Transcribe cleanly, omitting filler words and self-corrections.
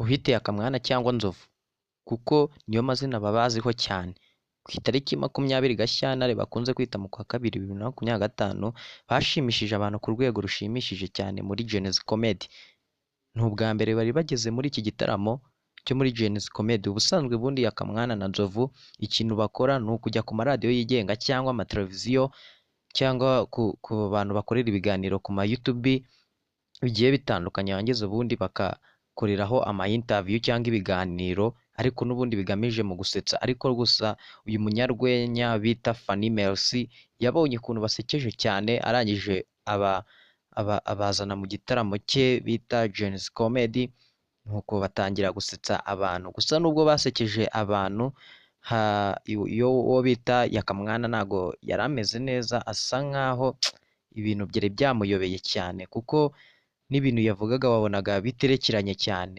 uhiteye akamwana cyangwa nzovu kuko niyo mazina baba baziho cyane. Ku itariki 20 Gashyantare bakunze kwita mu kwa kabiri 2025 bashimishije abantu ku rwego rushimishije cyane muri Genesis Comedy. Ni ubwa mbere bari bageze muri iki gitaramo cyo muri Genesis Comedy. Ubusanzwe bundi Akamwana na Nzovu ikintu bakora ni ukujya ku maradiyo yigenga cyangwa amateleviziyo cyangwa ku bantu bakorera ibiganiro ku ma YouTube bigiye bitandukanye, bangiza ubundi bakakoreraho ama interview cyangwa ibiganiro ariko n'ubundi bigamije mu gusetsa. Ariko gusa uyu munyarwenya bita Fanny Merci yabonye ukuntu basekeje cyane, arangije abazana mu gitaramo cye bita Genesis Comedy, nuko batangira gusetsa abantu. Gusa nubwo basekeje abantu, uwo bita Yakamwana ntago yari ameze neza, asa nkaho ibintu byari byamuyobeye cyane kuko n'ibintu yavugaga wabonaga biterekeranye cyane.